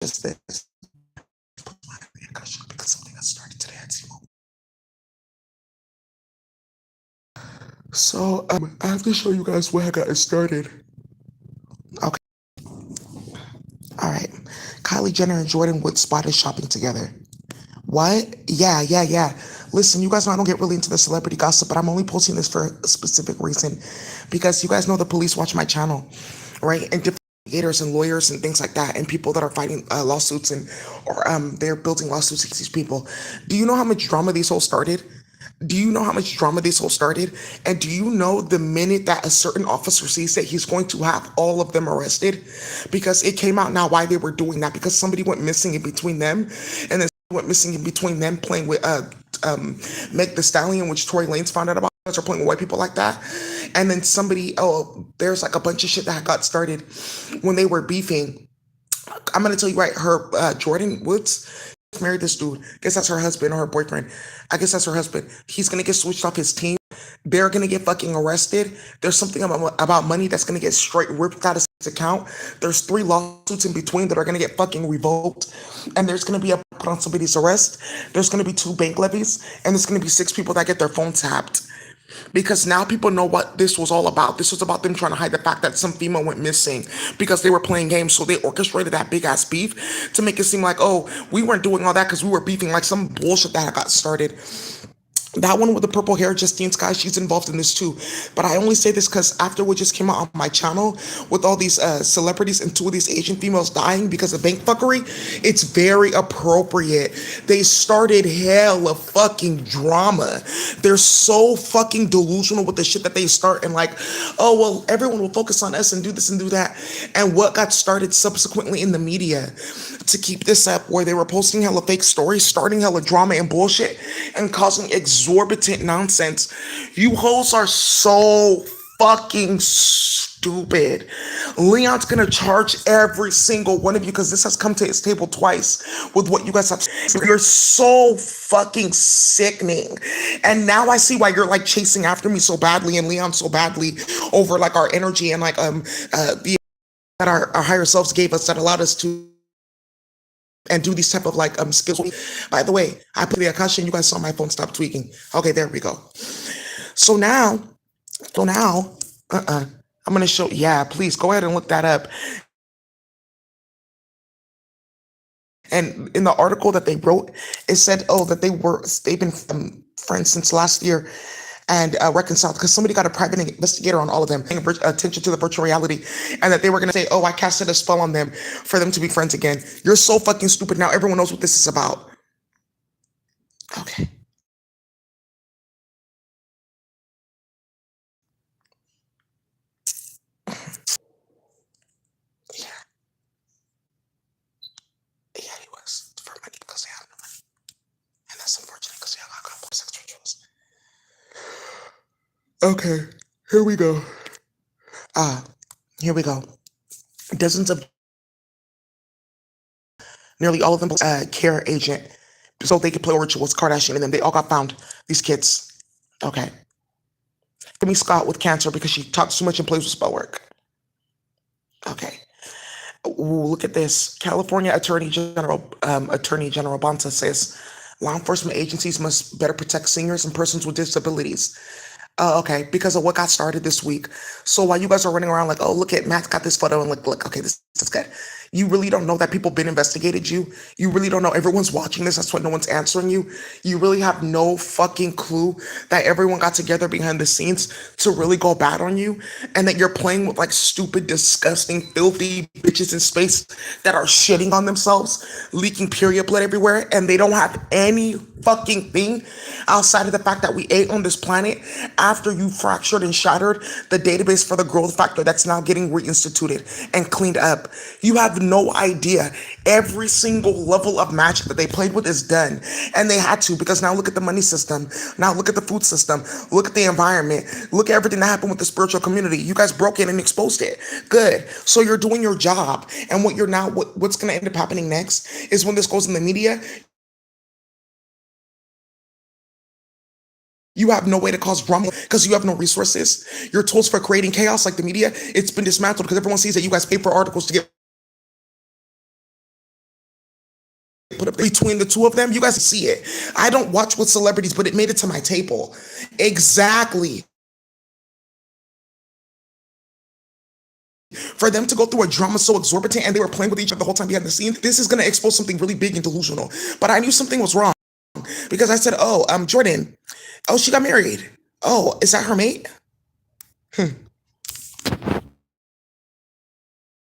just this because something got started today at T-Mobile. So I have to show you guys where I got it started. Okay, all right. Kylie Jenner and Jordan Wood spotted shopping together. What? Yeah. Listen, you guys know I don't get really into the celebrity gossip, but I'm only posting this for a specific reason because you guys know the police watch my channel, right? And different investigators and lawyers and things like that, and people that are fighting lawsuits and or they're building lawsuits against these people. Do you know how much drama these whole started? Do you know how much drama this whole started? And do you know the minute that a certain officer sees that he's going to have all of them arrested? Because it came out now why they were doing that. Because somebody went missing in between them, and then went missing in between them playing with Meg the Stallion, which Tory Lanez found out about. Are playing with white people like that, and then there's like a bunch of shit that got started when they were beefing. I'm gonna tell you right, her Jordan Woods married this dude. I guess that's her husband or her boyfriend. I guess that's her husband. He's gonna get switched off his team. They're gonna get fucking arrested. There's something about money that's gonna get straight ripped out of his account. There's 3 lawsuits in between that are gonna get fucking revoked, and there's gonna be a put on somebody's arrest. There's gonna be 2 bank levies, and there's gonna be 6 people that get their phones tapped. Because now people know what this was all about. This was about them trying to hide the fact that some female went missing because they were playing games. So they orchestrated that big ass beef to make it seem like, oh, we weren't doing all that because we were beefing, like some bullshit that got started. That one with the purple hair, Justine Sky, she's involved in this too. But I only say this because after what just came out on my channel with all these celebrities and 2 of these Asian females dying because of bank fuckery, it's very appropriate. They started hell of fucking drama. They're so fucking delusional with the shit that they start and like, oh, well, everyone will focus on us and do this and do that. And what got started subsequently in the media to keep this up, where they were posting hella fake stories, starting hella drama and bullshit, and causing exorbitant nonsense. You hoes are so fucking stupid. Leon's gonna charge every single one of you because this has come to his table twice with what you guys have. You're so fucking sickening. And now I see why you're like chasing after me so badly and Leon so badly over like our energy and like the that our higher selves gave us that allowed us to and do these type of like skills. By the way, I put the Akasha and you guys saw my phone stop tweaking. Okay, there we go. So now, I'm gonna show. Yeah, please go ahead and look that up. And in the article that they wrote, it said, oh, that they've been friends since last year and reconciled because somebody got a private investigator on all of them, paying attention to the virtual reality, and that they were going to say, oh, I casted a spell on them for them to be friends again. You're so fucking stupid. Now everyone knows what this is about. Okay. Yeah, yeah, he was for money because they have no money. And that's unfortunate because they got caught sex rituals. Okay, here we go. Ah, here we go. Dozens of nearly all of them care agent so they could play rituals, Kardashian and them. They all got found, these kids. Okay. Kimmy Scott with cancer because she talks too much and plays with spell work. Okay. Ooh, look at this. California Attorney General Bonta says law enforcement agencies must better protect seniors and persons with disabilities. Okay, because of what got started this week. So while you guys are running around like, oh, look at Matt's got this photo and look, okay, this is good. You really don't know that people been investigated you. You really don't know everyone's watching this. That's why no one's answering you. You really have no fucking clue that everyone got together behind the scenes to really go bad on you, and that you're playing with like stupid, disgusting, filthy bitches in space that are shitting on themselves, leaking period blood everywhere, and they don't have any fucking thing outside of the fact that we ate on this planet after you fractured and shattered the database for the growth factor that's now getting reinstituted and cleaned up. You have no idea. Every single level of magic that they played with is done. And they had to, because now look at the money system. Now look at the food system. Look at the environment. Look at everything that happened with the spiritual community. You guys broke it and exposed it. Good. So you're doing your job. And what's going to end up happening next is when this goes in the media, you have no way to cause drama because you have no resources. Your tools for creating chaos, like the media, it's been dismantled because everyone sees that you guys pay for articles to get put up between the two of them. You guys see it. I don't watch with celebrities, but it made it to my table. Exactly. For them to go through a drama so exorbitant and they were playing with each other the whole time behind the scene, this is going to expose something really big and delusional. But I knew something was wrong because I said, oh, Jordan, oh, she got married. Oh, is that her mate?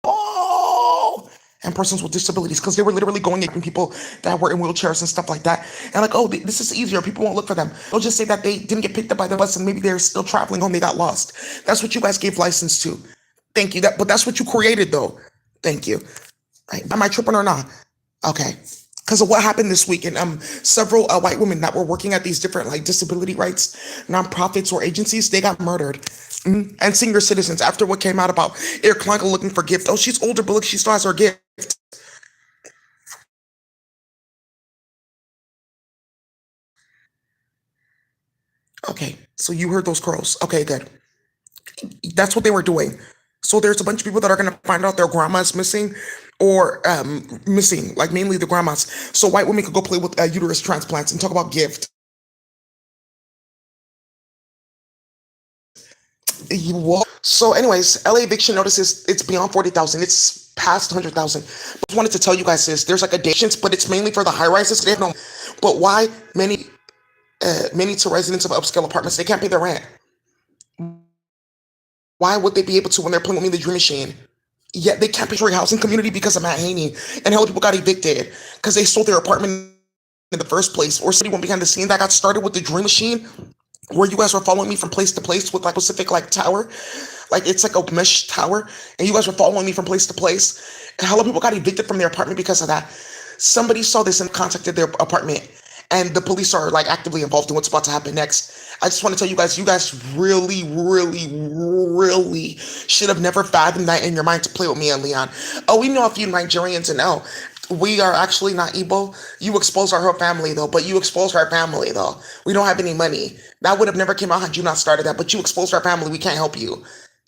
Oh, and persons with disabilities because they were literally going at people that were in wheelchairs and stuff like that. And like, oh, this is easier. People won't look for them. They'll just say that they didn't get picked up by the bus and maybe they're still traveling home. They got lost. That's what you guys gave license to. Thank you. But that's what you created, though. Thank you. Right. Am I tripping or not? Okay. Because of what happened this week, and several white women that were working at these different like disability rights nonprofits or agencies, they got murdered. And senior citizens after what came out about Eric Kleinkel looking for gift. Oh, she's older, but look, she still has her gift. Okay, so you heard those girls. Okay, good. That's what they were doing. So there's a bunch of people that are going to find out their grandma's missing or missing, like mainly the grandmas. So white women could go play with uterus transplants and talk about gift. So, anyways, LA eviction notices it's beyond 40,000. It's past 100,000. Just wanted to tell you guys this. There's like additions, but it's mainly for the high rises. They have no. But why many to residents of upscale apartments they can't pay their rent? Why would they be able to when they're playing with me the Dream Machine? Yet they can't pay for a housing community because of Matt Haney and hella people got evicted because they sold their apartment in the first place, or somebody went behind the scene that got started with the Dream Machine, where you guys were following me from place to place with like specific like tower, like it's like a mesh tower, and you guys were following me from place to place. And hella people got evicted from their apartment because of that. Somebody saw this and contacted their apartment, and the police are like actively involved in what's about to happen next. I just want to tell you guys really, really, really should have never fathomed that in your mind to play with me and Leon. Oh, we know a few Nigerians and oh, we are actually not Igbo. You expose our whole family though, but you exposed our family though. We don't have any money. That would have never came out had you not started that, but you exposed our family. We can't help you.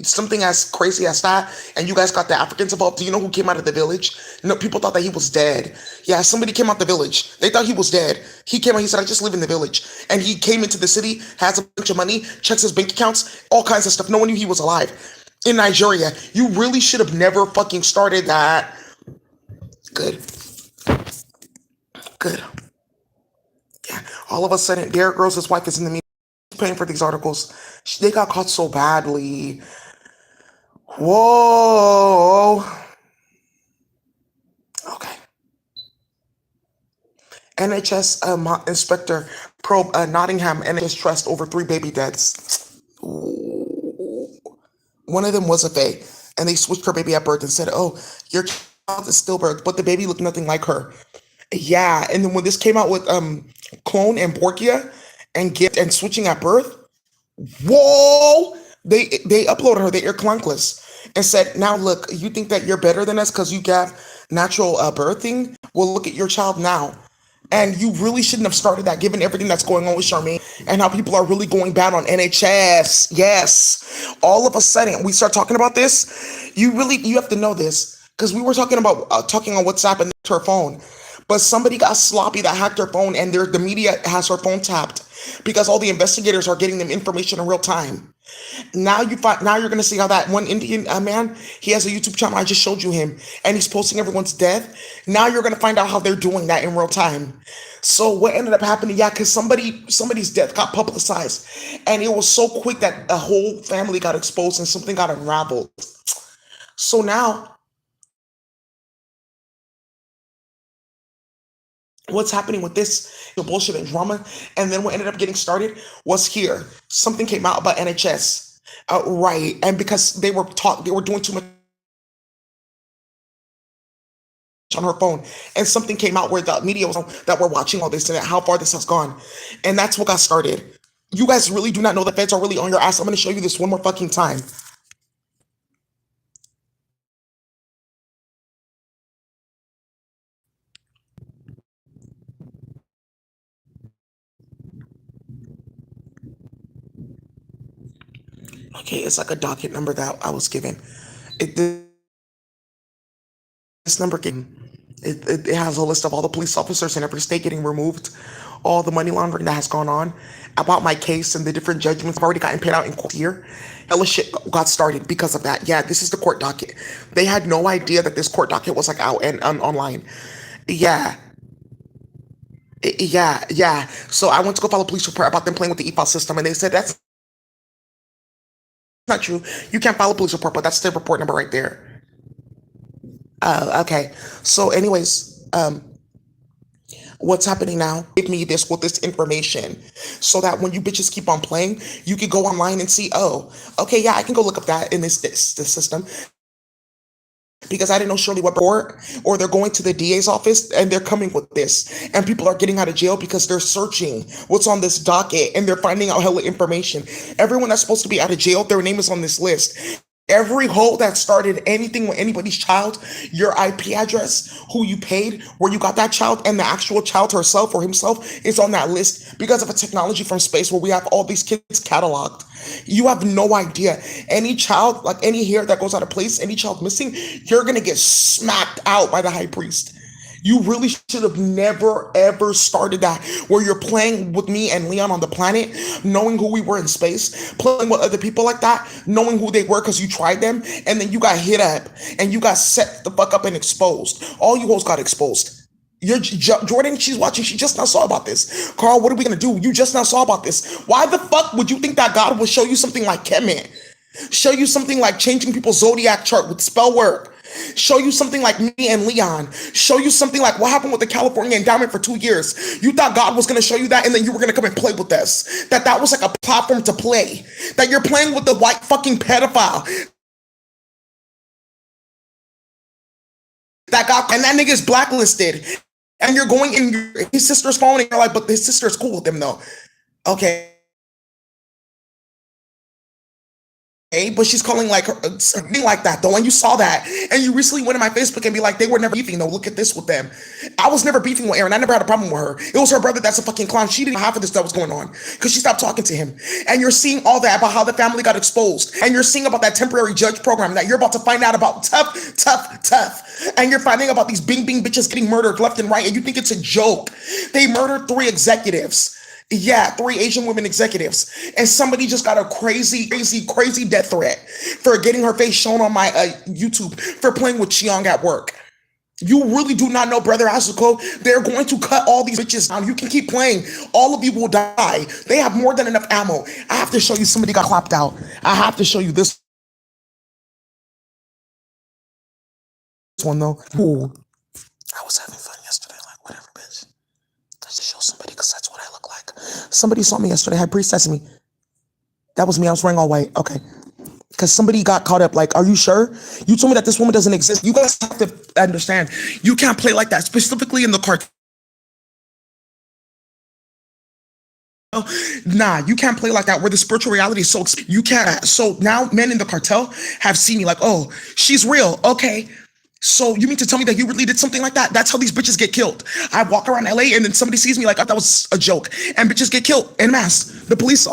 Something as crazy as that, and you guys got the Africans involved. Do you know who came out of the village? No, people thought that he was dead. Yeah, somebody came out the village. They thought he was dead. He came out, he said, I just live in the village. And he came into the city, has a bunch of money, checks his bank accounts, all kinds of stuff. No one knew he was alive. In Nigeria, you really should have never fucking started that. Good. Good. Yeah. All of a sudden, Derrick Rose's wife is in the media paying for these articles. They got caught so badly. Whoa. Okay. NHS inspector probe Nottingham NHS trust over 3 baby deaths. Ooh. One of them was a Faye, and they switched her baby at birth and said, "Oh, your child is stillbirth," but the baby looked nothing like her. Yeah, and then when this came out with clone and Borgia and gift and switching at birth, whoa! They uploaded her, the air clunkless, and said, "Now look, you think that you're better than us because you got natural birthing? Well, look at your child now." And you really shouldn't have started that, given everything that's going on with Charmaine and how people are really going bad on NHS. Yes, all of a sudden we start talking about this. You have to know this because we were talking about talking on WhatsApp and her phone, but somebody got sloppy that hacked her phone, and the media has her phone tapped because all the investigators are getting them information in real time. Now you're gonna see how that one Indian man, he has a YouTube channel. I just showed you him, and he's posting everyone's death. Now you're gonna find out how they're doing that in real time. So what ended up happening? Yeah, because somebody's death got publicized, and it was so quick that a whole family got exposed and something got unraveled. So now what's happening with this the bullshit and drama, and then what ended up getting started was here something came out about NHS, right? And because they were doing too much on her phone, and something came out where the media was that we're watching all this and how far this has gone, and that's what got started. You guys really do not know the feds are really on your ass. I'm going to show you this one more fucking time. Okay, it's like a docket number that I was given. This number came. It has a list of all the police officers in every state getting removed, all the money laundering that has gone on, about my case and the different judgments I've already gotten paid out in court here. Hella shit got started because of that. Yeah, this is the court docket. They had no idea that this court docket was like out and online. Yeah, yeah. So I went to go file a police report about them playing with the e-file system, and they said that's not true. You can't file a police report, but that's the report number right there. Okay. So, anyways, what's happening now? Give me this with this information, so that when you bitches keep on playing, you can go online and see. Oh, okay, yeah, I can go look up that in this system because I didn't know Shirley what report, or they're going to the DA's office and they're coming with this, and people are getting out of jail because they're searching what's on this docket and they're finding out hella information. Everyone that's supposed to be out of jail, their name is on this list. Every hole that started anything with anybody's child, your IP address, who you paid, where you got that child, and the actual child herself or himself is on that list because of a technology from space where we have all these kids cataloged. You have no idea. Any child, like any hair that goes out of place, any child missing, you're gonna get smacked out by the high priest. You really should have never ever started that, where you're playing with me and Leon on the planet, knowing who we were in space, playing with other people like that, knowing who they were because you tried them, and then you got hit up and you got set the fuck up and exposed. All you hoes got exposed. Jordan, she's watching. She just now saw about this. Carl, what are we gonna do? You just now saw about this. Why the fuck would you think that God would show you something like Kemet? Show you something like changing people's zodiac chart with spell work? Show you something like me and Leon? Show you something like what happened with the California endowment for 2 years? You thought God was going to show you that, and then you were going to come and play with us? That was like a platform to play? That you're playing with the white fucking pedophile? That got, and that nigga is blacklisted, and you're going in his sister's phone, and you're like, but his sister's cool with him though. Okay. But she's calling like her something like that though, and you saw that, and you recently went in my Facebook and be like, they were never beefing. No, look at this with them. I was never beefing with Aaron. I never had a problem with her. It was her brother that's a fucking clown. She didn't know half of this stuff was going on because she stopped talking to him. And you're seeing all that about how the family got exposed, and you're seeing about that temporary judge program that you're about to find out about. Tough. And you're finding about these bing bing bitches getting murdered left and right, and you think it's a joke. They murdered 3 executives. Yeah, 3 Asian women executives. And somebody just got a crazy death threat for getting her face shown on my YouTube for playing with Chiang at work. You really do not know, Brother Asuko. They're going to cut all these bitches down. You can keep playing. All of you will die. They have more than enough ammo. I have to show you somebody got clapped out. I have to show you this one, though. Ooh. I was having fun yesterday. Like, whatever, bitch. Let's just show somebody because that's what I look like. Somebody saw me yesterday. Had priestess me. That was me. I was wearing all white. Okay. Because somebody got caught up. Like, are you sure? You told me that this woman doesn't exist. You guys have to understand. You can't play like that, specifically in the cartoon. Nah, you can't play like that where the spiritual reality is so you can't. So now men in the cartel have seen me like, oh, she's real. Okay. So you mean to tell me that you really did something like that? That's how these bitches get killed. I walk around LA and then somebody sees me like, oh, that was a joke. And bitches get killed en masse. The police,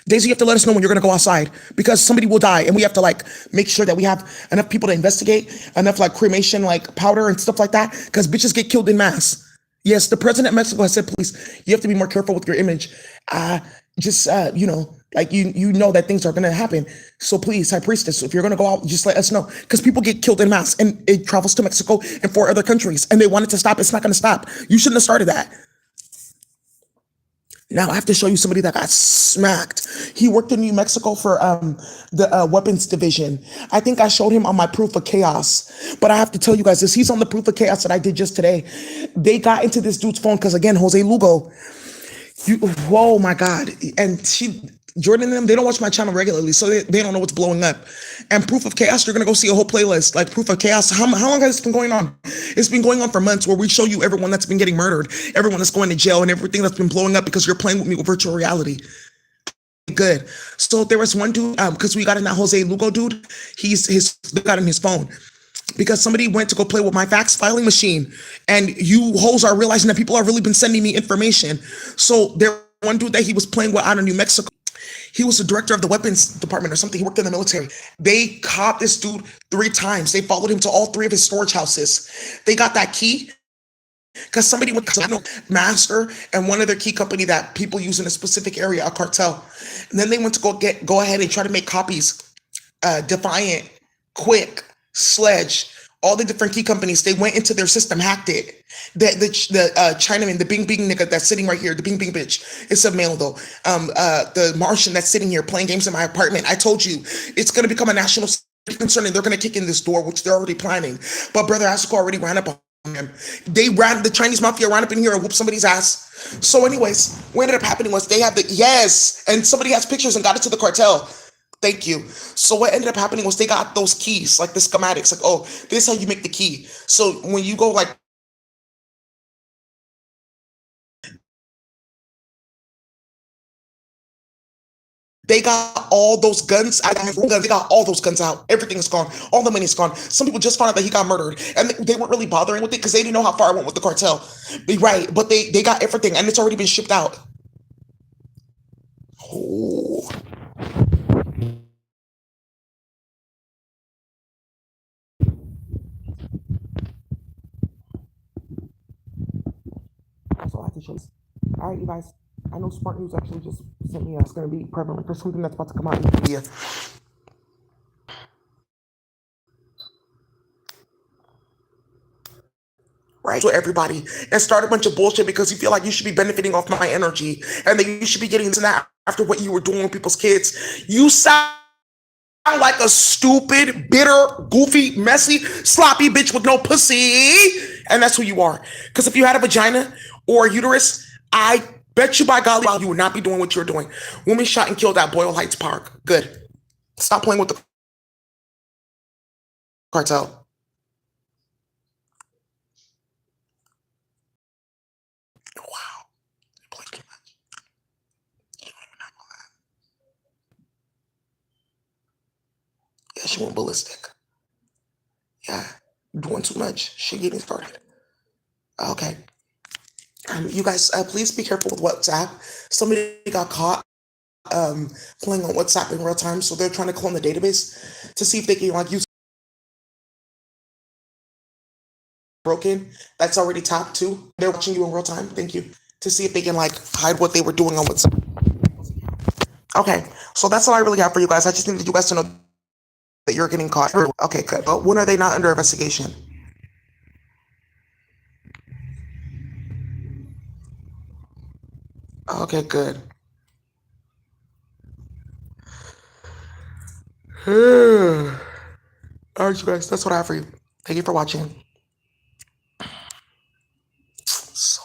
Daisy, you have to let us know when you're going to go outside because somebody will die. And we have to like make sure that we have enough people to investigate, enough like cremation, like powder and stuff like that. Because bitches get killed en masse. Yes, the president of Mexico has said, please, you have to be more careful with your image. Like you know that things are going to happen. So please, high priestess, if you're going to go out, just let us know. Because people get killed en masse and it travels to Mexico and 4 other countries. And they want it to stop. It's not going to stop. You shouldn't have started that. Now I have to show you somebody that got smacked. He worked in New Mexico for the weapons division. I think I showed him on my proof of chaos. But I have to tell you guys this. He's on the proof of chaos that I did just today. They got into this dude's phone because, again, Jose Lugo. Oh my God. And Jordan and them, they don't watch my channel regularly, so they don't know what's blowing up. And Proof of Chaos, you're going to go see a whole playlist, like Proof of Chaos. How long has this been going on? It's been going on for months where we show you everyone that's been getting murdered, everyone that's going to jail, and everything that's been blowing up because you're playing with me with virtual reality. Good. So there was one dude, because we got in that Jose Lugo dude, they got in his phone. Because somebody went to go play with my fax filing machine, and you hoes are realizing that people have really been sending me information. So there one dude that he was playing with out of New Mexico. He was the director of the weapons department or something. He worked in the military. They caught this dude 3 times. They followed him to all 3 of his storage houses. They got that key because somebody went to Master and one other key company that people use in a specific area, a cartel. And then they went to go ahead and try to make copies. Defiant, Quick, Sledge, all the different key companies. They went into their system, hacked it. The Chinaman, the Bing Bing nigga that's sitting right here, the Bing Bing bitch. It's a male though. The Martian that's sitting here playing games in my apartment. I told you it's gonna become a national concern, and they're gonna kick in this door, which they're already planning. But Brother Asuka already ran up on him. The Chinese mafia ran up in here and whooped somebody's ass. So, anyways, what ended up happening was they had and somebody has pictures and got it to the cartel. Thank you. So what ended up happening was they got those keys, like the schematics, like, oh, this is how you make the key. So when you go like they got all those guns out. They got all those guns out. Everything is gone. All the money's gone. Some people just found out that he got murdered, and they weren't really bothering with it because they didn't know how far it went with the cartel. Right, but they got everything, and it's already been shipped out. Oh. That's all I have to show you. All right, you guys. I know Smart News actually just sent me. It's going to be prevalent for something that's about to come out in the media. Right to everybody and start a bunch of bullshit because you feel like you should be benefiting off my energy and that you should be getting this and that after what you were doing with people's kids. You sound like a stupid, bitter, goofy, messy, sloppy bitch with no pussy. And that's who you are. Because if you had a vagina or a uterus, I bet you by golly you would not be doing what you're doing. Woman shot and killed at Boyle Heights Park. Good. Stop playing with the cartel. Wow. Yeah, she went ballistic. Yeah, doing too much. She getting started. Okay. You guys, please be careful with WhatsApp. Somebody got caught playing on WhatsApp in real time, so they're trying to clone the database to see if they can like use broken. That's already tapped too. They're watching you in real time. Thank you. To see if they can like hide what they were doing on WhatsApp. Okay, so that's all I really have for you guys. I just needed you guys to know that you're getting caught. Okay, good. But when are they not under investigation? Okay, good. All right, you guys, that's what I have for you. Thank you for watching. So